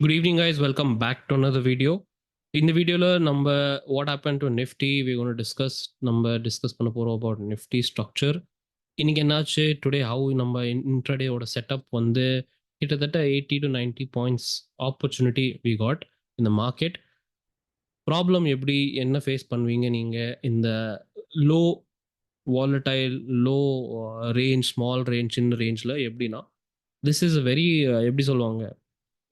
Good evening, guys. Welcome back to another video. In the video, number what happened to Nifty, we're going to discuss பண்ண போறோம் about Nifty structure. இன்னைக்கு என்னாச்சு today how நம்ம இன்ட்ரடேயோட setup வந்து கிட்டத்தட்ட 80 to 90 points opportunity we got இந்த market. Problem எப்படி என்ன ஃபேஸ் பண்ணுவீங்க நீங்கள் இந்த low volatile low range small range சின்ன ரேஞ்சில் எப்படின்னா திஸ் இஸ் வெரி எப்படி சொல்லுவாங்க,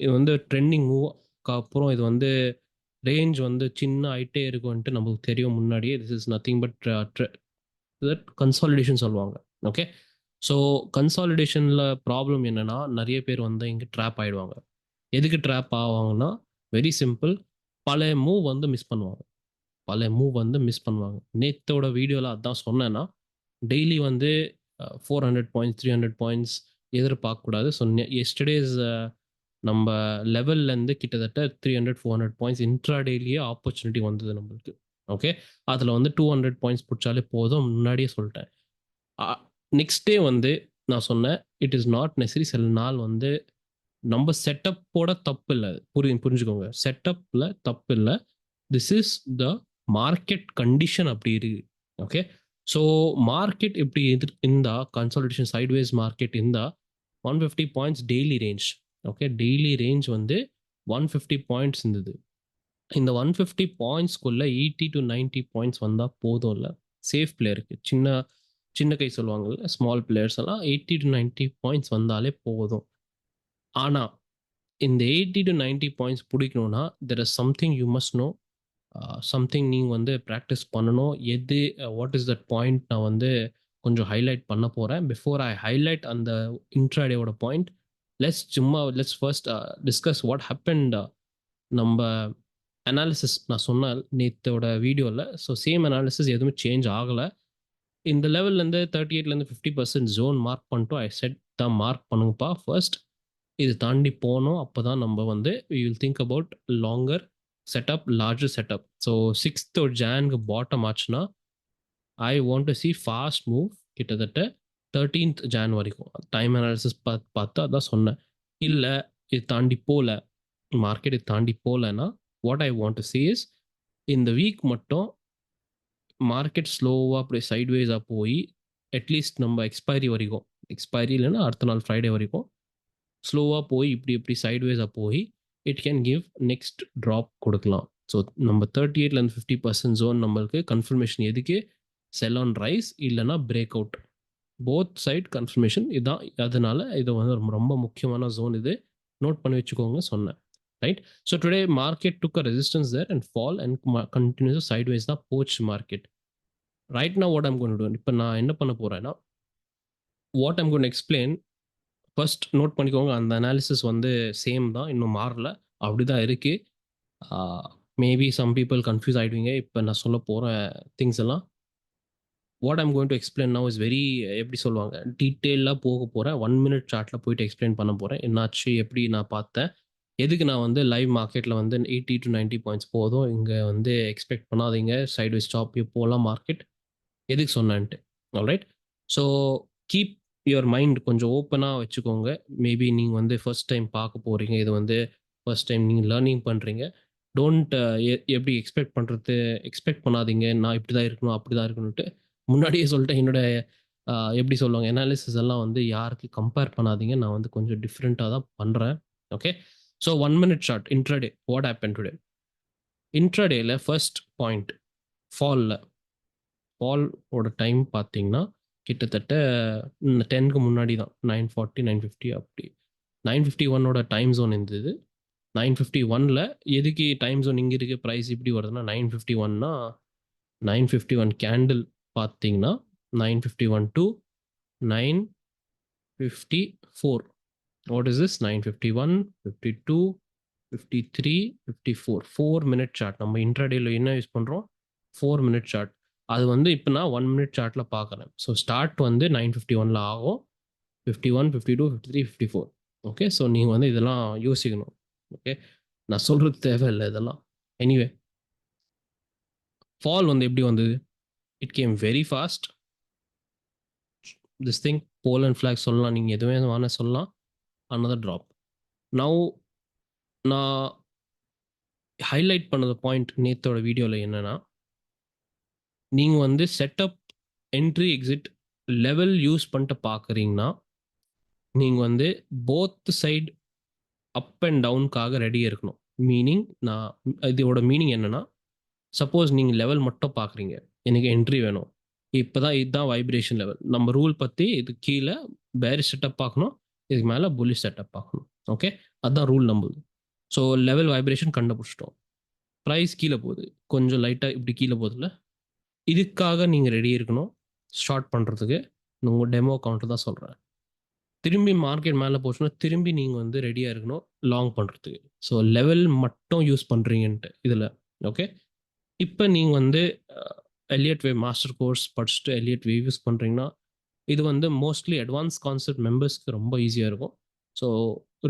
இது வந்து ட்ரெண்டிங் மூவ்க்கு அப்புறம் இது வந்து ரேஞ்ச் வந்து சின்ன ஆயிட்டே இருக்கும்ன்ட்டு நமக்கு தெரியும் முன்னாடியே. This is nothing but consolidation சொல்லுவாங்க. ஓகே, ஸோ கன்சாலிடேஷனில் ப்ராப்ளம் என்னன்னா நிறைய பேர் வந்து இங்கே ட்ராப் ஆகிடுவாங்க. எதுக்கு ட்ராப் ஆவாங்கன்னா வெரி சிம்பிள், பழைய மூவ் வந்து மிஸ் பண்ணுவாங்க. நேத்தோட வீடியோவில் அதான் சொன்னேன்னா டெய்லி வந்து 400 பாயிண்ட்ஸ் 300 பாயிண்ட்ஸ் எதிர்பார்க்கக்கூடாது. ஸோ எஸ்டர்டேஸ் நம்ம லெவல்லேருந்து கிட்டத்தட்ட 300-400 பாயிண்ட்ஸ் இன்ட்ராடேலியே ஆப்பர்ச்சுனிட்டி வந்தது நம்மளுக்கு. ஓகே, அதில் வந்து 200 பாயிண்ட்ஸ் பிடிச்சாலே போதும், முன்னாடியே சொல்லிட்டேன். நெக்ஸ்ட் டே வந்து நான் சொன்னேன் இட் இஸ் நாட் நெசரி. சில நாள் வந்து நம்ம செட்டப்போட தப்பு இல்லை, புரிஞ்சுக்கோங்க, செட்டப்பில் தப்பு இல்லை. This is the market condition அப்படி இருக்கு. ஓகே, ஸோ மார்க்கெட் இப்படி இருந்தா கன்சாலிடேஷன் சைட்வேஸ் மார்க்கெட் இருந்தா 150 points daily range. Okay, daily range வந்து 150 பாயிண்ட்ஸ் இருந்தது. இந்த 150 பாயிண்ட்ஸ்குள்ள 80 to 90 பாயிண்ட்ஸ் வந்தால் போதும். இல்லை சேஃப் பிளேயருக்கு, சின்ன சின்ன கை சொல்லுவாங்கல்ல, ஸ்மால் பிளேயர்ஸ் எல்லாம் 80 to 90 பாயிண்ட்ஸ் வந்தாலே போதும். ஆனால் இந்த 80 to 90 பாயிண்ட்ஸ் பிடிக்கணும்னா there is something you must know, something நீங்கள் வந்து ப்ராக்டிஸ் பண்ணணும். எது வாட் இஸ் தட் பாயிண்ட் நான் வந்து கொஞ்சம் ஹைலைட் பண்ண போகிறேன். பிஃபோர் ஐ ஹைலைட் அந்த இன்ட்ராடேவோட point, let's first discuss what happened. நம்ம அனாலிசிஸ் நான் சொன்னால் நேற்றோட வீடியோவில், ஸோ சேம் அனாலிசிஸ் எதுவுமே சேஞ்ச் ஆகலை. இந்த லெவல்லேருந்து 38லேருந்து 50% ஜோன் மார்க் பண்ணிட்டோம். ஐ செட் தான் மார்க் பண்ணுங்கப்பா ஃபர்ஸ்ட், இது தாண்டி போனோம். அப்போ தான் நம்ம வந்து we will think about longer setup, larger setup. So 6th ஜானுக்கு பாட்டம் ஆச்சுன்னா I want to see fast move கிட்டத்தட்ட 13th ஜான் வரைக்கும். டைம் அனாலிசிஸ் பார்த்து அதான் சொன்னேன். இல்லை இது தாண்டி போகல, மார்க்கெட் இது தாண்டி போகலன்னா what I want to C is இந்த வீக் மட்டும் மார்க்கெட் ஸ்லோவாக அப்படி சைட்வேஸாக போய் அட்லீஸ்ட் நம்ம எக்ஸ்பைரி வரைக்கும், எக்ஸ்பைரி இல்லைன்னா அடுத்த நாள் ஃப்ரைடே வரைக்கும் ஸ்லோவாக போய் இப்படி சைட்வேஸாக போய் it can give next drop கொடுக்கலாம். ஸோ நம்ம 38லேருந்து 50% ஜோன் நம்மளுக்கு கன்ஃபர்மேஷன். எதுக்கு? செல் ஆன் ரைஸ் இல்லைன்னா break out, both side confirmation இதுதான். அதனால இது வந்து ரொம்ப முக்கியமான ஜோன். இது நோட் பண்ணி வச்சுக்கோங்க சொன்னேன், right? So today market took a resistance there and fall and continues sideways தான் போச்சு market. Right now what I'm going to do, இப்போ நான் என்ன பண்ண போகிறேன்னா what I'm going to explain, first note பண்ணிக்கோங்க. அந்த அனாலிசிஸ் வந்து சேம் தான், இன்னும் மாறல, அப்படி தான் இருக்குது. மேபி சம் பீப்புள் கன்ஃபியூஸ் ஆகிடுவீங்க இப்போ நான் சொல்ல போகிற திங்ஸ் எல்லாம். What I'm going to explain now is very, எப்படி சொல்லுவாங்க, டீட்டெயிலாக போக போகிறேன். 1 minute சார்ட்டில் போயிட்டு எக்ஸ்பிளைன் பண்ண போகிறேன் என்னாச்சு, எப்படி நான் பார்த்தேன், எதுக்கு நான் வந்து லைவ் மார்க்கெட்டில் வந்து 80 to 90 பாயிண்ட்ஸ் போதும், இங்கே வந்து எக்ஸ்பெக்ட் பண்ணாதீங்க சைட்வேஸ் ஸ்டாப் போகலாம் மார்க்கெட், எதுக்கு சொன்னேன்ட்டு. Alright, so keep your mind கொஞ்சம் ஓப்பனாக வச்சுக்கோங்க. மேபி நீங்கள் வந்து ஃபர்ஸ்ட் டைம் பார்க்க போகிறீங்க, இது வந்து ஃபர்ஸ்ட் டைம் நீங்கள் லேர்னிங் பண்ணுறீங்க. டோன்ட் எப்படி எக்ஸ்பெக்ட் பண்ணாதீங்க நான் இப்படி தான் இருக்கணும் அப்படி தான் இருக்கணும்ட்டு. முன்னாடியே சொல்லிட்டேன், என்னோட எப்படி சொல்லுவாங்க, அனாலிசிஸ் எல்லாம் வந்து யாருக்கு கம்பேர் பண்ணாதீங்க. நான் வந்து கொஞ்சம் டிஃப்ரெண்ட்டாக தான் பண்ணுறேன். Okay, so 1 minute chart intraday what happen today. இன்ட்ராடேல ஃபர்ஸ்ட் பாயிண்ட் ஃபாலோட டைம் பார்த்தீங்கன்னா கிட்டத்தட்ட 10க்கு முன்னாடி தான், 9:40 9:50 அப்படி. 9:51 டைம் ஜோன் இருந்தது. 9:51 எதுக்கு டைம் ஜோன் இங்கே இருக்குது, ப்ரைஸ் இப்படி வருதுன்னா 9:51னா 9:51 கேண்டில் பார்த்தீங்கன்னா 9:51 to 9:54. What is this? 9:51 52 53 54 4 minute chart. நம்ம இன்ட்ராடேல என்ன யூஸ் பண்ணுறோம்? 4 minute சார்ட். அது வந்து இப்போ நான் 1 minute சார்ட்டில் பார்க்குறேன். ஸோ ஸ்டார்ட் வந்து 9:51 ஆகும், 51 52 53 54. ஓகே, ஸோ நீங்கள் வந்து இதெல்லாம் யோசிக்கணும். ஓகே, நான் சொல்கிறது தேவையில்லை இதெல்லாம். எனிவே, ஃபால் வந்து எப்படி வந்தது? It came very fast. This thing pole and flag சொல்லலாம், நீங்கள் எதுவுமே வேணால் சொல்லலாம். another drop. Now நான் ஹைலைட் பண்ணது பாயிண்ட் நேத்தோட வீடியோவில் என்னன்னா, நீங்கள் வந்து setup entry exit level use பண்ணிட்டு பார்க்குறீங்கன்னா, நீங்கள் வந்து போத் சைடு அப் அண்ட் டவுனுக்காக ரெடியாக இருக்கணும். மீனிங் நான் இதோட மீனிங் என்னன்னா, சப்போஸ் நீங்கள் லெவல் மட்டும் பார்க்குறீங்க, எனக்கு என்ட்ரி வேணும், இப்போ தான் இதுதான் வைப்ரேஷன் லெவல். நம்ம ரூல் பற்றி இது கீழே பேரிஷ் செட்டப் பார்க்கணும், இதுக்கு மேலே புல்லிஷ் செட்டப் பார்க்கணும். ஓகே, அதுதான் ரூல் நம்புது. ஸோ லெவல் வைப்ரேஷன் கண்டுபிடிச்சிட்டோம். ப்ரைஸ் கீழே போகுது, கொஞ்சம் லைட்டாக இப்படி கீழே போகுதுல்ல, இதுக்காக நீங்கள் ரெடி இருக்கணும் ஷார்ட் பண்ணுறதுக்கு. உங்கள் டெமோ கவுண்டர் தான் சொல்கிறேன். திரும்பி மார்க்கெட் மேலே போச்சுன்னா திரும்பி நீங்கள் வந்து ரெடியாக இருக்கணும் லாங் பண்ணுறதுக்கு. ஸோ லெவல் மட்டும் யூஸ் பண்ணுறீங்கன்ட்டு இதில். ஓகே, இப்போ நீங்கள் வந்து எலியட் வேவ் மாஸ்டர் கோர்ஸ் படிச்சுட்டு எலியட் வேவ் யூஸ் பண்ணுறீங்கன்னா, இது வந்து மோஸ்ட்லி அட்வான்ஸ் கான்செப்ட் மெம்பர்ஸ்க்கு ரொம்ப ஈஸியாக இருக்கும். So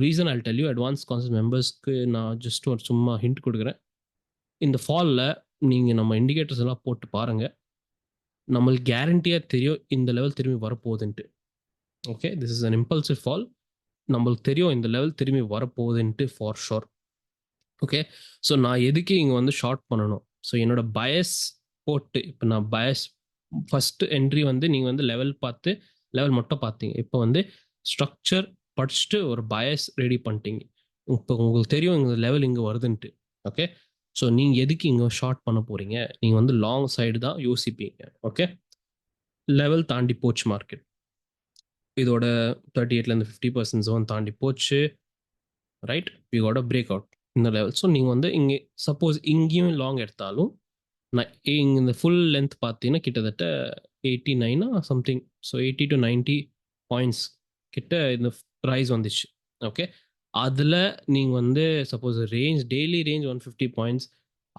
reason I tell you, advance concept மெம்பர்ஸ்க்கு நான் ஜஸ்ட் ஒரு சும்மா ஹிண்ட் கொடுக்குறேன். இந்த ஃபாலில் நீங்கள் நம்ம இண்டிகேட்டர்ஸ் எல்லாம் போட்டு பாருங்கள், நம்மளுக்கு கேரண்டியாக தெரியும் இந்த லெவல் திரும்பி வரப்போகுதுன்ட்டு. Okay, this is an impulsive fall. நம்மளுக்கு தெரியும் இந்த லெவல் திரும்பி வரப்போகுதுன்ட்டு ஃபார் ஷோர். ஓகே, ஸோ நான் எதுக்கு இங்கே வந்து ஷார்ட் பண்ணணும்? ஸோ என்னோட பயஸ் போட்டு, இப்போ நான் பயஸ் ஃபஸ்ட்டு என்ட்ரி வந்து நீங்கள் வந்து லெவல் பார்த்து லெவல் மட்டும் பார்த்தீங்க, இப்போ வந்து ஸ்ட்ரக்சர் படிச்சுட்டு ஒரு பயஸ் ரெடி பண்ணிட்டீங்க. இப்போ உங்களுக்கு தெரியும் இந்த லெவல் இங்கே வருதுன்ட்டு. ஓகே, ஸோ நீங்கள் எதுக்கு இங்கே ஷார்ட் பண்ண போகிறீங்க? நீங்கள் வந்து லாங் சைடு தான் யோசிப்பீங்க. ஓகே, லெவல் தாண்டி போச்சு மார்க்கெட், இதோட 38லேருந்து 50% ஜோன் தாண்டி போச்சு, right? We got a break out இந்த லெவல். ஸோ நீங்கள் வந்து இங்கே சப்போஸ் இங்கேயும் லாங் எடுத்தாலும், நான் இங்கே இந்த ஃபுல் லென்த் பார்த்தீங்கன்னா கிட்டத்தட்ட 89 சம்திங், ஸோ 80 to 90 பாயிண்ட்ஸ் கிட்ட இந்த ப்ரைஸ் வந்துச்சு. ஓகே, அதில் நீங்கள் வந்து suppose range daily range 150 points,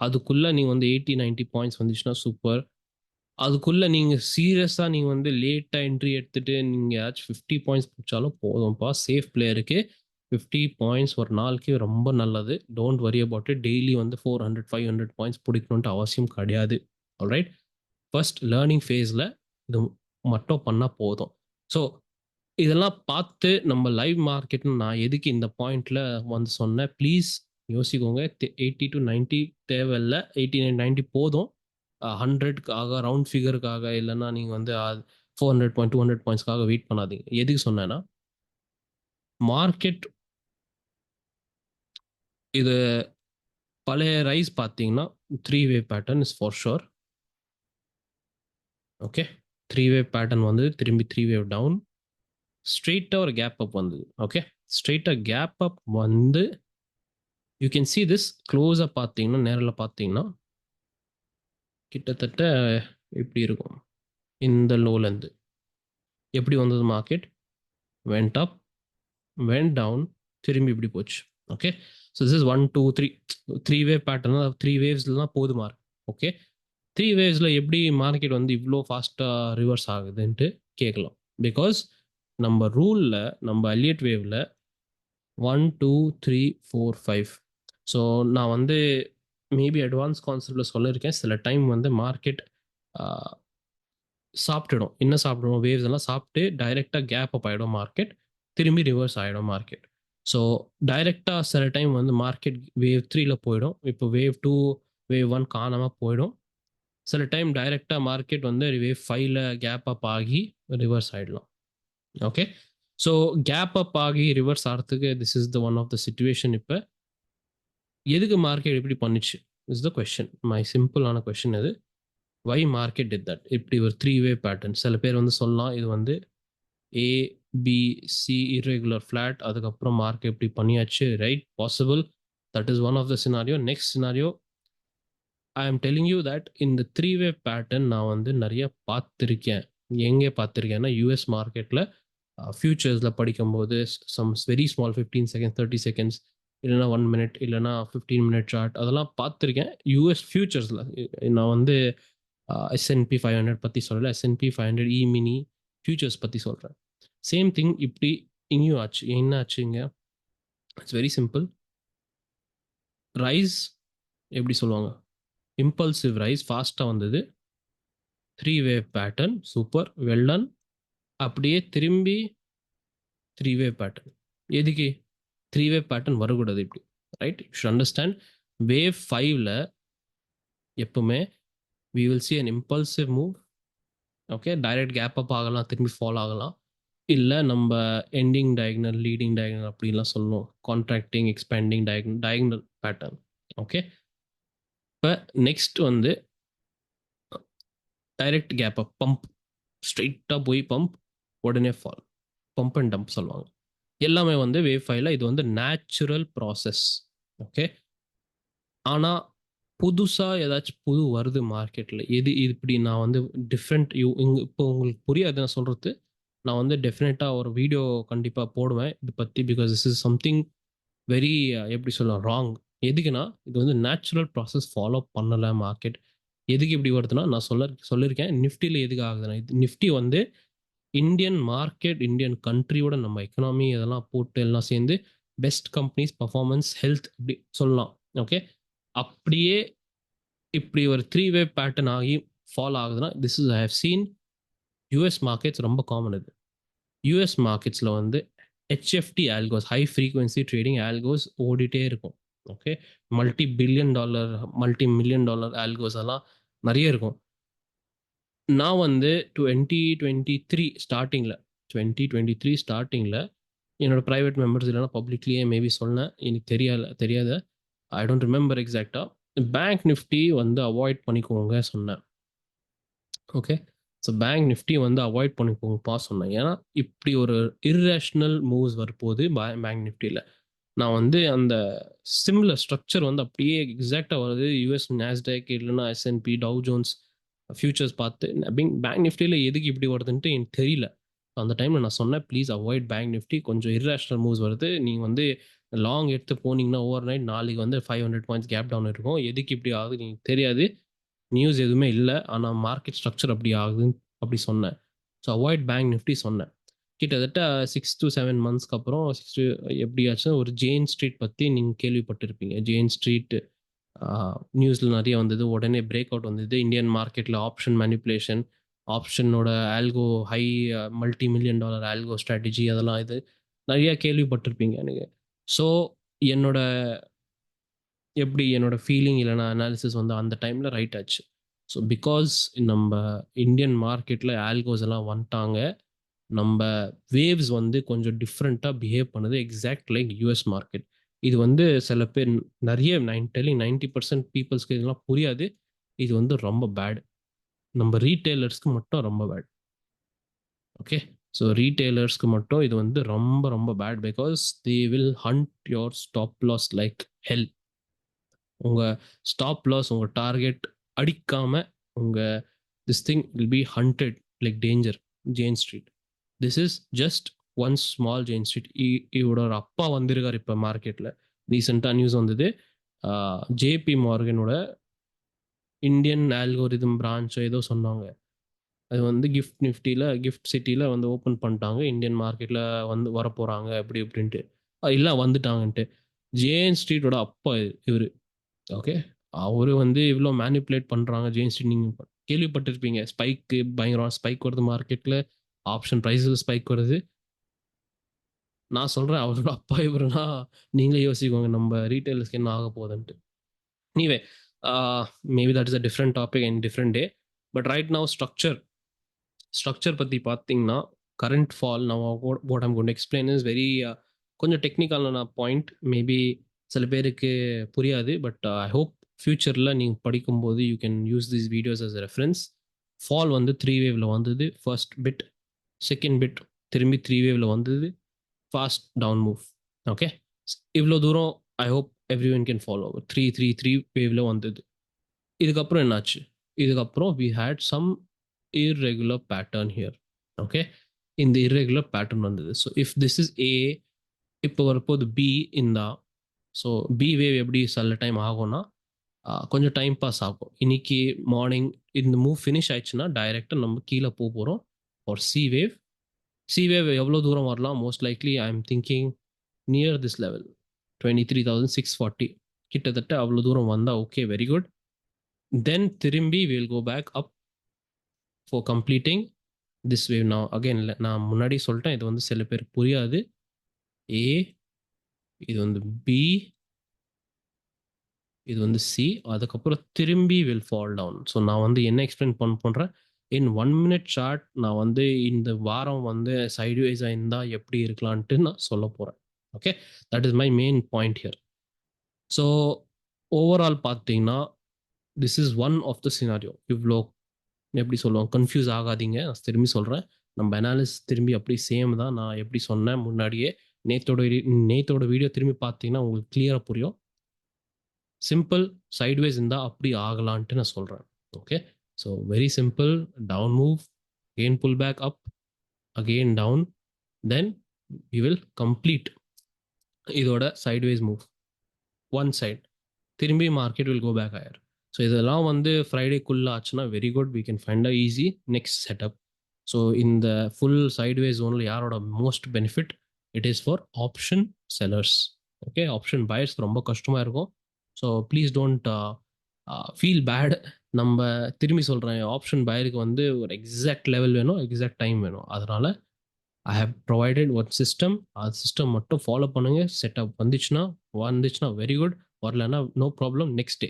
அதுக்குள்ளே நீங்கள் வந்து 80-90 பாயிண்ட்ஸ் வந்துச்சுன்னா சூப்பர். அதுக்குள்ளே நீங்கள் சீரியஸாக நீங்கள் வந்து லேட்டாக என்ட்ரி எடுத்துகிட்டு நீங்கள் ஏதாச்சும் 50 பாயிண்ட்ஸ் பிடிச்சாலும் போதும்ப்பா. சேஃப் பிளேயருக்கு 50 பாயிண்ட்ஸ் ஒரு நாளைக்கு ரொம்ப நல்லது. Don't worry about it. Daily வந்து 400-500 பாயிண்ட்ஸ் பிடிக்கணுன்ட்டு அவசியம் கிடையாது. ஆல்ரைட், ஃபர்ஸ்ட் லேர்னிங் ஃபேஸில் இது மட்டும் பண்ணால் போதும். ஸோ இதெல்லாம் பார்த்து நம்ம லைவ் மார்க்கெட்னு நான் எதுக்கு இந்த பாயிண்ட்ல வந்து சொன்னேன், ப்ளீஸ் யோசிக்கோங்க. 80 to 90 தேவையில்லை, 89-90 போதும். 100க்காக ரவுண்ட் ஃபிகருக்காக, இல்லைன்னா நீங்கள் வந்து 400 பாயிண்ட் 200 பாயிண்ட்ஸ்க்காக வெயிட் பண்ணாதீங்க. எதுக்கு சொன்னேன்னா, மார்க்கெட் இது பழைய ரைஸ் பார்த்தீங்கன்னா 3 wave pattern is for sure. Okay, 3 wave pattern வந்து திரும்பி 3 வேவ் டவுன், ஸ்ட்ரெயிட்டாக ஒரு கேப் அப் வந்தது. ஓகே, ஸ்ட்ரெயிட்டாக கேப் அப் வந்து யூ கேன் சி திஸ் க்ளோஸாக பார்த்தீங்கன்னா, நேரில் பார்த்தீங்கன்னா கிட்டத்தட்ட இப்படி இருக்கும். இந்த லோலேருந்து எப்படி வந்தது market, went up, went down, திரும்பி இப்படி போச்சு. Okay, so this is 1 2 3 wave pattern, 3 வேவ்ஸில் தான் போகுது மார்க். ஓகே, 3 வேவ்ஸில் எப்படி மார்க்கெட் வந்து இவ்வளோ ஃபாஸ்ட்டாக ரிவர்ஸ் ஆகுதுன்ட்டு கேட்கலாம். பிகாஸ் நம்ம ரூலில், நம்ம எலியட் வேவில் 1 2 3 4 5, ஸோ நான் வந்து மேபி அட்வான்ஸ் கான்செப்டில் சொல்லியிருக்கேன், சில டைம் வந்து மார்க்கெட் சாப்பிட்டுடும். என்ன சாப்பிடுவோம், வேவ்ஸ் எல்லாம் சாப்பிட்டு டைரெக்டாக கேப் அப் ஆகிடும் மார்க்கெட், திரும்பி ரிவர்ஸ் ஆகிடும் மார்க்கெட். ஸோ டைரெக்டாக சில டைம் வந்து மார்க்கெட் வேவ் 3ல போயிடும், இப்போ வேவ் 2 வேவ் 1 காணாமல் போயிடும். சில டைம் டைரெக்டாக மார்க்கெட் வந்து வேவ் 5ல கேப் அப் ஆகி ரிவர்ஸ் ஆகிடலாம். ஓகே, ஸோ கேப் அப் ஆகி ரிவர்ஸ் ஆகிறதுக்கு this is the one of the situation. இப்போ எதுக்கு மார்க்கெட் எப்படி பண்ணிச்சு இஸ் த கொஸ்டின், மை சிம்பிளான கொஸ்டின் இது. Why market did that? இப்படி ஒரு 3 வேவ் பேட்டர்ன், சில பேர் வந்து சொல்லலாம் இது வந்து A B C irregular flat, அதுக்கப்புறம் மார்க்கெட் இப்படி பண்ணியாச்சு, right? Possible, that is one of the scenario. Next scenario, I am telling you that இந்த 3 வேவ் பேட்டர்ன் நான் வந்து நிறைய பார்த்துருக்கேன். எங்கே பார்த்துருக்கேன்னா, யூஎஸ் மார்க்கெட்டில் ஃபியூச்சர்ஸில் படிக்கும்போது some very small 15 seconds 30 seconds, இல்லைனா 1 மினிட், இல்லைனா 15 மினிட் சார்ட், அதெல்லாம் பார்த்துருக்கேன் யூஎஸ் ஃபியூச்சர்ஸில். நான் வந்து S&P 500 பற்றி சொல்லலை, S&P 500 இ மினி ஃபியூச்சர்ஸ் பற்றி சொல்கிறேன். சேம் திங் இப்படி இங்கேயும் ஆச்சு. என்ன ஆச்சுங்க? It's very simple. ரைஸ் எப்படி சொல்லுவாங்க, இம்பல்சிவ் ரைஸ் ஃபாஸ்ட்டாக வந்தது, 3 wave pattern, super, well done. அப்படியே திரும்பி 3 வேவ் பேட்டர்ன். எதுக்கு 3 வேவ் பேட்டர்ன் வரக்கூடாது இப்படி? Right? You should understand wave 5ல எப்பவுமே we will see an impulsive move. Okay, direct gap up ஆகலாம், திரும்பி ஃபால் ஆகலாம், இல்லை நம்ம எண்டிங் டயக்னல், லீடிங் டயக்னல் அப்படிலாம் சொல்லுவோம். Contracting, expanding diagonal pattern. Okay, இப்போ நெக்ஸ்ட் வந்து டைரக்ட் கேப் அப், பம்ப், ஸ்ட்ரெயிட்டாக போய் பம்ப், உடனே ஃபால், பம்ப் அண்ட் டம்ப் சொல்லுவாங்க. எல்லாமே வந்து வேவ் 5ல இது வந்து நேச்சுரல் ப்ராசஸ். ஓகே, ஆனால் புதுசாக ஏதாச்சும் புது வருது மார்க்கெட்டில், எது இது இப்படி நான் வந்து டிஃப்ரெண்ட் இப்போ உங்களுக்கு புரியாது நான் சொல்கிறது. நான் வந்து டெஃபினட்டாக ஒரு வீடியோ கண்டிப்பாக போடுவேன் இது பற்றி. Because this is something very எப்படி சொல்லலாம், ராங். எதுக்குன்னா இது வந்து நேச்சுரல் ப்ராசஸ் ஃபாலோ பண்ணலை மார்க்கெட். எதுக்கு இப்படி வருதுன்னா, நான் சொல்லியிருக்கேன் நிஃப்டியில் எதுக்கு ஆகுதுன்னா, இது நிஃப்டி வந்து இந்தியன் மார்க்கெட், இந்தியன் கண்ட்ரியோட நம்ம எக்கனாமி இதெல்லாம் போட்டு எல்லாம் சேர்ந்து பெஸ்ட் கம்பெனிஸ் பர்ஃபார்மன்ஸ் ஹெல்த் இப்படி சொல்லலாம். ஓகே, அப்படியே இப்படி ஒரு 3 வேவ் பேட்டர்ன் ஆகி ஃபால் ஆகுதுன்னா, this is I have seen US markets ரொம்ப காமன். இது யூஎஸ் மார்க்கெட்ஸில் வந்து HFT algos, high frequency trading algos ஓடிட்டே இருக்கும். ஓகே, $multi-billion, $multi-million ஆல்கோஸ் எல்லாம் நிறைய இருக்கும். நான் வந்து 2023 ஸ்டார்டிங்கில் என்னோட ப்ரைவேட் மெம்பர்ஸ் இல்லைனா பப்ளிக்லேயே மேபி சொன்னேன், எனக்கு தெரியாத, ஐ டோன்ட் ரிமெம்பர் எக்ஸாக்டாக. பேங்க் நிஃப்டி வந்து அவாய்ட் பண்ணிக்கோங்க சொன்னேன். ஓகே, ஸோ பேங்க் நிஃப்டி வந்து அவாய்ட் பண்ணிக்கோங்கப்பா சொன்னேன். ஏன்னா இப்படி ஒரு இர்ரேஷ்னல் மூவ்ஸ் வரப்போகுது பேங்க் நிஃப்டியில். நான் வந்து அந்த சிமிலர் ஸ்ட்ரக்சர் வந்து அப்படியே எக்ஸாக்டாக வருது. யூஎஸ் நாஸ்டாக் இல்லைன்னா எஸ்என்பி, டவ் ஜோன்ஸ் ஃபியூச்சர்ஸ் பார்த்து பேங்க் நிஃப்டியில் எதுக்கு இப்படி வருதுன்ட்டு எனக்கு தெரியல. அந்த டைமில் நான் சொன்னேன், ப்ளீஸ் அவாய்ட் பேங்க் நிஃப்டி, கொஞ்சம் இர்ரேஷ்னல் மூவ்ஸ் வருது. நீங்கள் வந்து லாங் எடுத்து போனீங்கன்னா ஓவர் நைட் நாளைக்கு வந்து 500 பாயிண்ட்ஸ் கேப் டவுன் இருக்கும். எதுக்கு இப்படி ஆகுது எனக்கு தெரியாது, நியூஸ் எதுவுமே இல்லை, ஆனால் மார்க்கெட் ஸ்ட்ரக்சர் அப்படி ஆகுதுன்னு அப்படி சொன்னேன். ஸோ அவாய்ட் பேங்க் நிஃப்டி சொன்னேன். கிட்டத்தட்ட 6 to 7 மந்த்ஸ்க்கு அப்புறம் எப்படியாச்சும் ஒரு ஜெயின் ஸ்ட்ரீட் பற்றி நீங்கள் கேள்விப்பட்டிருப்பீங்க. ஜெயின் ஸ்ட்ரீட் நியூஸில் நிறைய வந்தது. உடனே பிரேக் அவுட் வந்தது. இந்தியன் மார்க்கெட்டில் ஆப்ஷன் மேனிப்புலேஷன், ஆப்ஷனோட algo, high $multi-million algo strategy, அதெல்லாம் இது நிறைய கேள்விப்பட்டிருப்பீங்க எனக்கு. ஸோ என்னோட ஃபீலிங் இல்லைனா அனாலிசிஸ் வந்து அந்த டைமில் ரைட் ஆச்சு. ஸோ பிகாஸ் நம்ம இந்தியன் மார்க்கெட்டில் ஆல்கோஸ் எல்லாம் வந்துட்டாங்க, நம்ம வேவ்ஸ் வந்து கொஞ்சம் டிஃப்ரெண்ட்டாக பிஹேவ் பண்ணுது, எக்ஸாக்ட் லைக் யூஎஸ் மார்க்கெட். இது வந்து சில பேர் நிறைய 90% பீப்புள்ஸ்க்கு இதெல்லாம் புரியாது. இது வந்து ரொம்ப பேட், நம்ம ரீட்டைலர்ஸ்க்கு மட்டும் ரொம்ப பேட். ஓகே, ஸோ ரீட்டைலர்ஸ்க்கு மட்டும் இது வந்து ரொம்ப ரொம்ப bad. Because they will hunt your stop loss like hell. உங்கள் ஸ்டாப் லாஸ், உங்கள் டார்கெட் அடிக்காமல் உங்கள் this thing will be hunted like danger. Jane Street, this is just one small Jane Street. இவரோட ஒரு அப்பா வந்திருக்கார் இப்போ மார்க்கெட்டில். ரீசெண்டாக நியூஸ் வந்தது, ஜேபி மார்கனோட இந்தியன் ஆல்கோரிதம் பிரான்ச்சோ ஏதோ சொன்னாங்க. அது வந்து கிஃப்ட் நிஃப்டியில், கிஃப்ட் சிட்டியில் வந்து ஓப்பன் பண்ணிட்டாங்க, இந்தியன் மார்க்கெட்டில் வந்து வரப்போகிறாங்க அப்படி இப்படின்ட்டு. இல்லை வந்துட்டாங்கன்ட்டு. ஜேஎன் ஸ்ட்ரீட்டோட அப்பா இவர். ஓகே, அவரு வந்து இவ்வளோ மேனிப்புலேட் பண்ணுறாங்க ஜெயின் ஸ்ட்ரீட். நீங்கள் கேள்விப்பட்டிருப்பீங்க, ஸ்பைக்கு பயங்கரம் ஸ்பைக் வருது மார்க்கெட்டில், ஆப்ஷன் ப்ரைஸில் ஸ்பைக் வருது. நான் சொல்கிறேன் அவரோட அப்பா இவருனா நீங்களே யோசிக்கோங்க நம்ம ரீட்டைலர்ஸ்க்கு என்ன ஆக போகுதுன்ட்டு. Anyway maybe that is a different topic and different day. But right now structure பற்றி பார்த்தீங்கன்னா, கரண்ட் ஃபால் நான் what I'm going to explain is very கொஞ்சம் டெக்னிக்கலான பாயிண்ட். மேபி சில பேருக்கு புரியாது, பட் ஐ ஹோப் ஃப்யூச்சரில் நீங்கள் படிக்கும்போது you can use these videos as reference. Fall வந்து 3 வேவ்ல வந்தது. ஃபர்ஸ்ட் பிட், செகண்ட் பிட் திரும்பி 3 வேவ்ல வந்தது, ஃபாஸ்ட் டவுன் மூவ். ஓகே, இவ்வளோ தூரம் I hope everyone can follow. 3 வேவ்ல வந்தது. இதுக்கப்புறம் என்னாச்சு? இதுக்கப்புறம் we had some irregular pattern here. Okay, இந்த irregular pattern வந்தது. So if this is A, இப்போ வரப்போது பி இந்தா. ஸோ பி வேவ் எப்படி சில டைம் ஆகும்னா கொஞ்சம் டைம் பாஸ் ஆகும். இன்னைக்கு மார்னிங் இந்த மூவ் ஃபினிஷ் ஆயிடுச்சுன்னா டைரெக்டாக நம்ம கீழே போக போகிறோம் ஒரு சி வேவ். சி வேவ் எவ்வளோ தூரம் வரலாம்? Most likely I am thinking near this level 23,640 கிட்டத்தட்ட அவ்வளோ தூரம் வந்தால் ஓகே, வெரி குட். தென் திரும்பி will go back up for completing this wave. நான் அகைன் இல்லை, நான் முன்னாடி சொல்லிட்டேன், இது வந்து சில பேருக்கு புரியாது. ஏ, இது வந்து பி, இது வந்து சி. அதுக்கப்புறம் திரும்பி வில் ஃபால் டவுன். ஸோ நான் வந்து என்ன எக்ஸ்பிளைன் பண்ணுறேன், இன் 1 minute சார்ட் நான் வந்து இந்த வாரம் வந்து சைட்வேஸாக இருந்தால் எப்படி இருக்கலான்ட்டு நான் சொல்ல போகிறேன். Okay, that is my main point here. So overall பார்த்தீங்கன்னா this is one of the scenario. இவ்வளோ எப்படி சொல்லுவோம், கன்ஃபியூஸ் ஆகாதீங்க. நான் திரும்பி சொல்கிறேன், நம்ம அனாலிசிஸ் திரும்பி அப்படி சேம் தான். நான் எப்படி சொன்னேன் முன்னாடியே, நேத்தோட வீடியோ திரும்பி பார்த்தீங்கன்னா உங்களுக்கு கிளியராக புரியும். சிம்பிள், சைட்வேஸ் இருந்தால் அப்படி ஆகலான்ட்டு நான் சொல்கிறேன். Okay, so very simple. Down move, again pull back up, again down, then we will complete இதோட சைட்வேஸ் மூவ் ஒன் சைட். திரும்பி market will go back higher. So இதெல்லாம் வந்து ஃப்ரைடேக்குள்ளே ஆச்சுன்னா very good, we can find a easy next setup. So இந்த full sideways ஜோனில் யாரோட most benefit? It is for option sellers. Okay, option buyers ரொம்ப கஷ்டமாக இருக்கும். So please don't feel bad. நம்ம திரும்பி சொல்கிறேன், ஆப்ஷன் பையருக்கு வந்து ஒரு எக்ஸாக்ட் லெவல் வேணும், எக்ஸாக்ட் டைம் வேணும். அதனால் I have provided one system. அது சிஸ்டம் மட்டும் ஃபாலோ பண்ணுங்க. செட்டப் வந்துச்சுன்னா வெரி குட், வரலன்னா no problem, next day.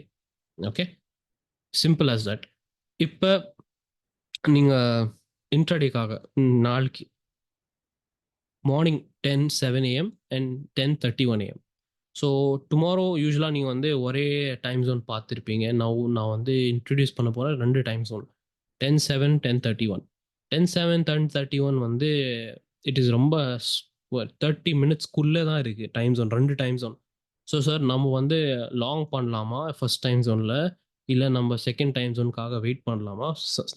Okay, simple as that. இப்போ நீங்கள் இன்ட்ராடேக்காக நாளைக்கு morning 10:07 AM and 10:31 AM. So tomorrow யூஸ்வலாக நீங்கள் வந்து ஒரே டைம் ஜோன் பார்த்துருப்பீங்க. நான் வந்து இன்ட்ரடியூஸ் பண்ண போகிறேன் 2 டைம் ஜோன், 10:07, 10:31. 10:07, 10:31 வந்து இட் இஸ் ரொம்ப 30 மினிட்ஸ்க்குள்ளே தான் இருக்குது time zone, 2 time zone. So sir நம்ம வந்து லாங் பண்ணலாமா ஃபர்ஸ்ட் டைம் ஜோனில், இல்லை நம்ம செகண்ட் டைம் ஜோனுக்காக வெயிட் பண்ணலாமா?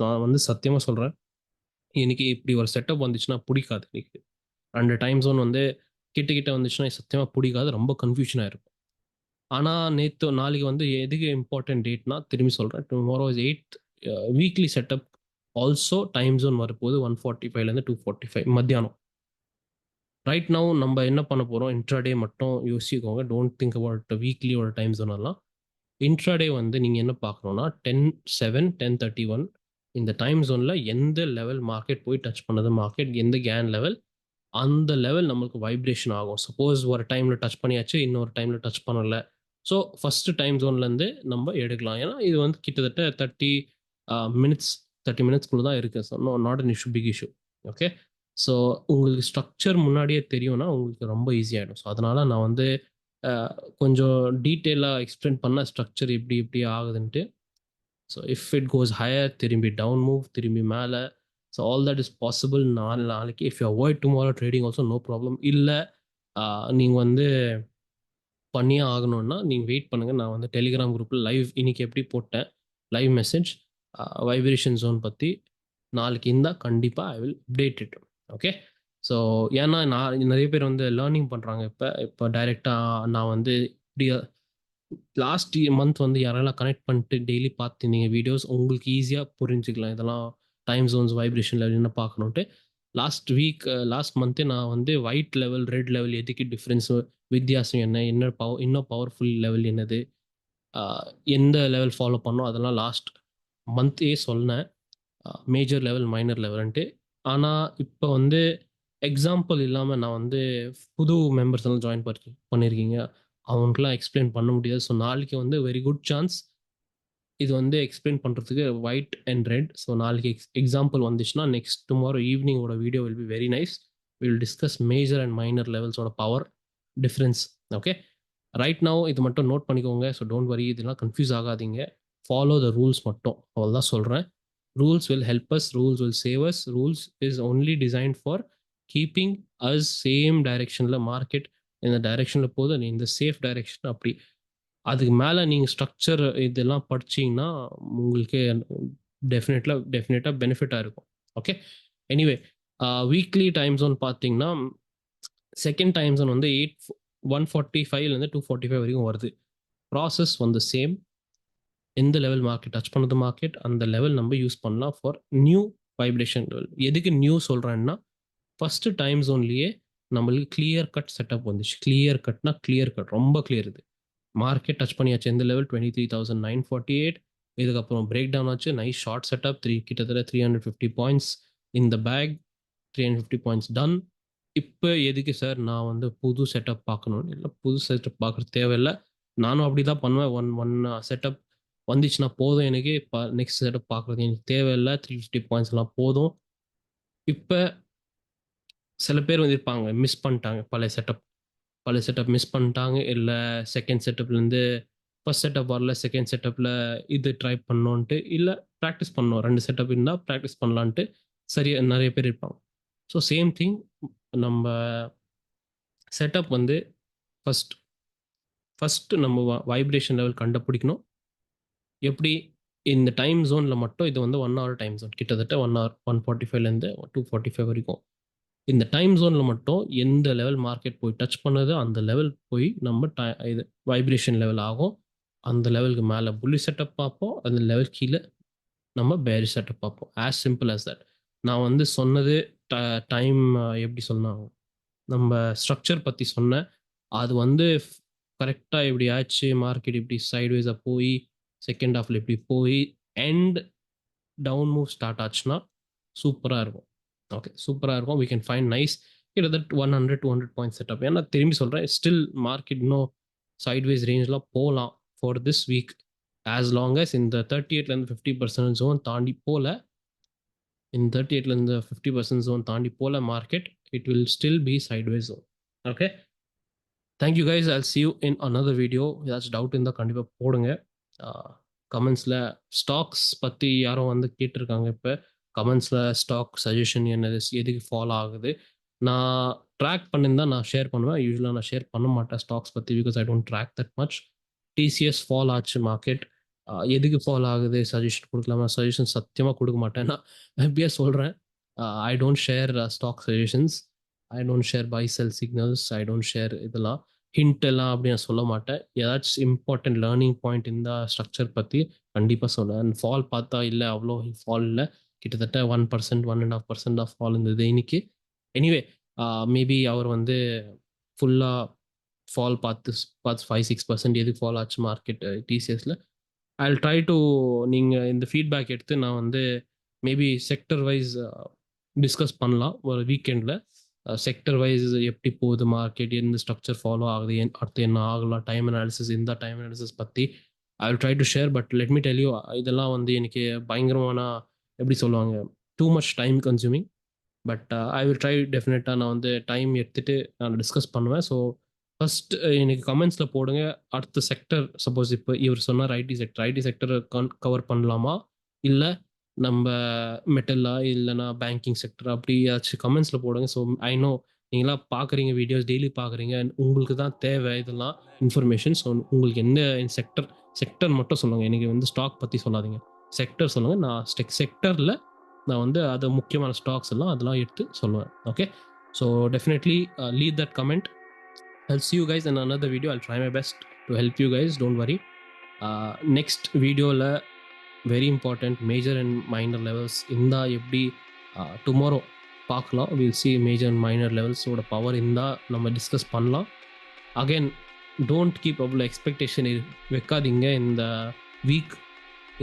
நான் வந்து சத்தியமாக சொல்கிறேன், இன்னைக்கு இப்படி ஒரு செட்டப் வந்துச்சுன்னா பிடிக்காது. இன்னைக்கு 2 டைம் ஜோன் வந்து கிட்ட வந்துச்சுன்னா சத்தியமாக பிடிக்காது, ரொம்ப கன்ஃபியூஷனாக இருக்கும். ஆனால் நாளைக்கு வந்து எதுக்கு இம்பார்ட்டன்ட் டேட்னா திரும்பி சொல்கிறேன், tomorrow is 8th weekly setup. Also time zone வரப்போது 1:45 2:45 மத்தியானம். ரைட் நவ் நம்ம என்ன பண்ண போகிறோம், இன்ட்ராடே மட்டும் யோசிக்கோங்க. டோன்ட் திங்க் அபவுட் வீக்லியோட டைம் ஜோன் எல்லாம். இன்ட்ராடே வந்து நீங்கள் என்ன பார்க்கணுன்னா 10:07, 10:31 இந்த டைம் ஜோனில் எந்த லெவல் மார்க்கெட் போய் டச் பண்ணது, மார்க்கெட் எந்த கேன் லெவல், அந்த லெவல் நம்மளுக்கு வைப்ரேஷன் ஆகும். சப்போஸ் ஒரு டைமில் டச் பண்ணியாச்சு, இன்னொரு டைமில் டச் பண்ணலை. ஸோ ஃபஸ்ட்டு டைம் ஜோன்லேருந்து நம்ம எடுக்கலாம். ஏன்னா இது வந்து கிட்டத்தட்ட 30 மினிட்ஸ்க்குள்ளே தான் இருக்குது. So not an issue, big issue. Okay, so உங்களுக்கு ஸ்ட்ரக்சர் முன்னாடியே தெரியும்னா உங்களுக்கு ரொம்ப ஈஸியாகிடும். ஸோ அதனால் நான் வந்து கொஞ்சம் டீட்டெயிலாக எக்ஸ்பிளைன் பண்ண ஸ்ட்ரக்சர் இப்படி இப்படி ஆகுதுன்ட்டு. So if it goes higher திரும்பி டவுன் மூவ், திரும்பி மேலே. So all that is possible நாளைக்கு. If you avoid tomorrow trading also no problem. இல்லை நீங்கள் வந்து பண்ணியே ஆகணும்னா நீங்கள் வெயிட் பண்ணுங்கள். நான் வந்து டெலிகிராம் குரூப்பில் லைவ் இன்னைக்கு எப்படி போட்டேன், லைவ் மெசேஜ் வைப்ரேஷன் ஜோன் பற்றி நாளைக்கு இருந்தால் கண்டிப்பாக I will update it. Okay, so ஏன்னா நான் நிறைய பேர் வந்து லேர்னிங் பண்ணுறாங்க. இப்போ டைரெக்டாக நான் வந்து இப்படி லாஸ்ட் மந்த் வந்து யாரெல்லாம் கனெக்ட் பண்ணிட்டு டெய்லி பார்த்துருந்தீங்க வீடியோஸ், உங்களுக்கு ஈஸியாக புரிஞ்சுக்கலாம் இதெல்லாம் டைம் ஜோன்ஸ் வைப்ரேஷன் லெவல் என்ன பார்க்கணுன்ட்டு. லாஸ்ட் மந்த்தே நான் வந்து ஒயிட் லெவல், ரெட் லெவல் எதுக்கு டிஃப்ரென்ஸ், வித்தியாசம் என்ன, இன்னும் பவர்ஃபுல் லெவல் என்னது, எந்த லெவல் ஃபாலோ பண்ணோம், அதெல்லாம் லாஸ்ட் மந்த்தே சொன்னேன், மேஜர் லெவல் மைனர் லெவல்ன்ட்டு. ஆனால் இப்போ வந்து எக்ஸாம்பிள் இல்லாமல் நான் வந்து புது மெம்பர்ஸ் எல்லாம் ஜாயின் பண்ணியிருக்கீங்க, அவங்களுக்குலாம் எக்ஸ்பிளைன் பண்ண முடியாது. ஸோ நாளைக்கு வந்து வெரி குட் சான்ஸ் இது வந்து எக்ஸ்பிளைன் பண்ணுறதுக்கு ஒயிட் அண்ட் ரெட். ஸோ நாளைக்கு எக்ஸாம்பிள் வந்துச்சுன்னா நெக்ஸ்ட் டுமாரோ ஈவினிங்கோட video will be very nice. Will discuss major and minor லெவல்ஸோட power difference. Okay, right now இது மட்டும் நோட் பண்ணிக்கோங்க. ஸோ டோன்ட் வரி, இதெல்லாம் கன்ஃபியூஸ் ஆகாதீங்க. ஃபாலோ த ரூல்ஸ் மட்டும், அவ்வளோதான் சொல்கிறேன். Rules will help us, rules will save us. Rules is only design for keeping us same டைரெக்ஷனில். மார்க்கெட் இந்த டைரெக்ஷனில் போகுது, இந்த சேஃப் டைரெக்ஷன் அப்படி. அதுக்கு மேலே நீங்கள் ஸ்ட்ரக்சர் இதெல்லாம் படிச்சிங்கன்னா உங்களுக்கு டெஃபினட்டாக பெனிஃபிட்டாக இருக்கும். Okay, anyway weekly time zone பார்த்தீங்கன்னா செகண்ட் டைம் ஜோன் வந்து 1:45 2:45 வரைக்கும் வருது. ப்ராசஸ் வந்து சேம். எந்த லெவல் மார்க்கெட் டச் பண்ணுது, மார்க்கெட் அந்த லெவல் நம்ம யூஸ் பண்ணலாம் ஃபார் நியூ வைப்ரேஷன் லெவல். எதுக்கு நியூ சொல்கிறேன்னா, ஃபஸ்ட்டு டைம் ஜோன்லேயே நம்மளுக்கு கிளியர் கட் செட்டப் வந்துச்சு. கிளியர் கட்னா கிளியர் கட், ரொம்ப கிளியர். இது மார்க்கெட் டச் பண்ணியாச்சு எந்த லெவல், 23,948. இதுக்கப்புறம் பிரேக் டவுன் ஆச்சு, நைஸ் ஷார்ட் செட்டப், கிட்டத்தட்ட 350 பாயிண்ட்ஸ் இந்த பேக், 350 பாயிண்ட்ஸ் டன். இப்போ எதுக்கு சார் நான் வந்து புது செட்டப் பார்க்கணும்? இல்லை, புது செட்டப் பார்க்குறது தேவையில்லை. நானும் அப்படி தான் பண்ணுவேன். ஒன் ஒன் செட்டப் வந்துச்சுன்னா போதும் எனக்கு. நெக்ஸ்ட் செட்டப் பார்க்குறது எனக்கு தேவையில்லை. 350 பாயிண்ட்ஸ்லாம் போதும். இப்போ சில பேர் வந்து இருப்பாங்க, மிஸ் பண்ணிட்டாங்க பழைய செட்டப் மிஸ் பண்ணிட்டாங்க. இல்லை செகண்ட் செட்டப்லேருந்து ஃபர்ஸ்ட் செட்டப் வரல, செகண்ட் செட்டப்பில் இது ட்ரை பண்ணோன்ட்டு, இல்லை ப்ராக்டிஸ் பண்ணோம், 2 செட்டப் இருந்தால் ப்ராக்டிஸ் பண்ணலான்ட்டு சரியா நிறைய பேர் இருப்பாங்க. ஸோ சேம் திங், நம்ம செட்டப் வந்து ஃபஸ்ட்டு நம்ம வைப்ரேஷன் லெவல் கண்டுபிடிக்கணும். எப்படி இந்த டைம் ஜோனில் மட்டும், இது வந்து 1 hour டைம் ஜோன், கிட்டத்தட்ட 1 hour 145லேருந்து 245 வரைக்கும். இந்த டைம் ஜோனில் மட்டும் எந்த லெவல் மார்க்கெட் போய் டச் பண்ணுது, அந்த லெவல் போய் நம்ம இது வைப்ரேஷன் லெவல் ஆகும். அந்த லெவலுக்கு மேலே புல்லி செட்டப் பார்ப்போம், அந்த லெவல் கீழே நம்ம பேரி செட்டப் பார்ப்போம். As simple as that. நான் வந்து சொன்னது டைம், எப்படி சொன்னாங்க, நம்ம ஸ்ட்ரக்சர் பற்றி சொன்னேன். அது வந்து கரெக்டாக இப்படி ஆச்சு, மார்க்கெட் இப்படி சைட்வேஸாக போய் செகண்ட் ஹாஃபில் இப்படி போய் அண்ட் டவுன் மூவ் ஸ்டார்ட் ஆச்சுன்னா சூப்பராக இருக்கும். ஓகே, சூப்பராக இருக்கும். வி கேன் ஃபைண்ட் நைஸ் கிட்டத்தட்ட 100-200 பாயிண்ட் செட்டப். ஏன்னா திரும்பி சொல்கிறேன், ஸ்டில் மார்க்கெட் இன்னும் சைட்வேஸ் ரேஞ்செலாம் போகலாம் for this week, as long as இந்த 38லேருந்து 50% ஜோன் தாண்டி போல, இந்த 38லேருந்து 50% ஜோன் தாண்டி போல market, it will still be sideways zone. Okay, thank you guys. I'll see you in another video. ஏதாச்சும் டவுட் இருந்தால் கண்டிப்பாக போடுங்க கமெண்ட்ஸில். ஸ்டாக்ஸ் பற்றி யாரும் வந்து கேட்டிருக்காங்க. இப்போ கமெண்ட்ஸில் ஸ்டாக் சஜஷன் என்னது, எதுக்கு ஃபாலோ ஆகுது, நான் ட்ராக் பண்ணியிருந்தா நான் ஷேர் பண்ணுவேன். யூஸ்வலாக நான் ஷேர் பண்ண மாட்டேன் ஸ்டாக்ஸ் பற்றி, because I don't track that much. TCS follow ஆச்சு மார்க்கெட், எதுக்கு ஃபாலோ ஆகுது, சஜஷன் கொடுக்கலாமா, சஜஷன் சத்தியமாக கொடுக்க மாட்டேன். நான் எப்படியே சொல்கிறேன், I don't share stock suggestions, I don't share buy sell signals, I don't share இதெல்லாம் ஹிண்ட் எல்லாம் அப்படி நான் சொல்ல மாட்டேன். ஏதாச்சும் இம்பார்ட்டன்ட் லேர்னிங் பாயிண்ட் இந்த ஸ்ட்ரக்சர் பற்றி கண்டிப்பாக சொல்லுவேன். ஃபால் பார்த்தா இல்லை, அவ்வளோ ஃபால் இல்லை, கிட்டத்தட்ட 1%, 1.5% ஆஃப் ஃபால் இருந்தது இன்னைக்கு. எனிவே, மேபி அவர் வந்து ஃபுல்லாக ஃபால் பார்த்து 5-6% எதுக்கு ஃபால் ஆச்சு மார்க்கெட் டிசிஎஸில். ஐ வில் ட்ரை டு, நீங்கள் இந்த ஃபீட்பேக் எடுத்து நான் வந்து மேபி செக்டர் வைஸ் டிஸ்கஸ் பண்ணலாம் ஒரு வீக்கெண்டில். செக்டர் வைஸ் எப்படி போகுது மார்க்கெட், எந்த ஸ்ட்ரக்சர் ஃபாலோ ஆகுது, அடுத்து என்ன ஆகலாம், டைம் அனாலிசிஸ், இந்த டைம் அனாலிசிஸ் பற்றி ஐ will try to share. But let me tell you, இதெல்லாம் வந்து எனக்கு பயங்கரமான, எப்படி சொல்லுவாங்க, too much time consuming. But I will try டெஃபினட்டாக. நான் வந்து டைம் எடுத்துகிட்டு நான் டிஸ்கஸ் பண்ணுவேன். ஸோ ஃபர்ஸ்ட் எனக்கு கமெண்ட்ஸில் போடுங்க, அடுத்த செக்டர் சப்போஸ் இப்போ இவர் சொன்னார் ஐடி செக்டர் கவர் பண்ணலாமா, இல்லை நம்ம மெட்டலா, இல்லைனா பேங்கிங் செக்டர், அப்படி ஏதாச்சும் கமெண்ட்ஸில் போடுங்க. ஸோ ஐ நோ நீங்களாம் பார்க்குறீங்க, வீடியோஸ் டெய்லி பார்க்குறீங்க, உங்களுக்கு தான் தேவை இதெல்லாம் இன்ஃபர்மேஷன். ஸோ உங்களுக்கு என்ன செக்டர் மட்டும் சொல்லுங்கள், எனக்கு வந்து ஸ்டாக் பற்றி சொல்லாதீங்க, செக்டர் சொல்லுங்கள். நான் செக்டரில் நான் வந்து அது முக்கியமான ஸ்டாக்ஸ் எல்லாம் அதெல்லாம் எடுத்து சொல்லுவேன். Okay, so definitely leave that comment. I'll see you guys in another video. I'll try my best to help you guys, don't worry. Next video la very important major and minor levels inda eppadi tomorrow paakalam. We'll see major and minor levels oda power inda nama discuss pannalam. Again, don't keep a expectation vekkadinga in the week.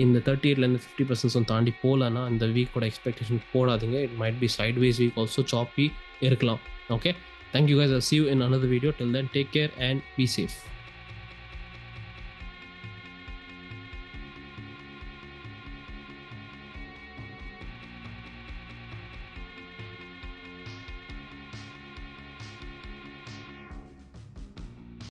In the 38 la 50% on தாண்டி போலனா இந்த week ஓட expectation போடாதீங்க. It might be sideways week, also choppy இருக்கலாம். Okay, thank you guys. I'll see you in another video. Till then, take care and be safe.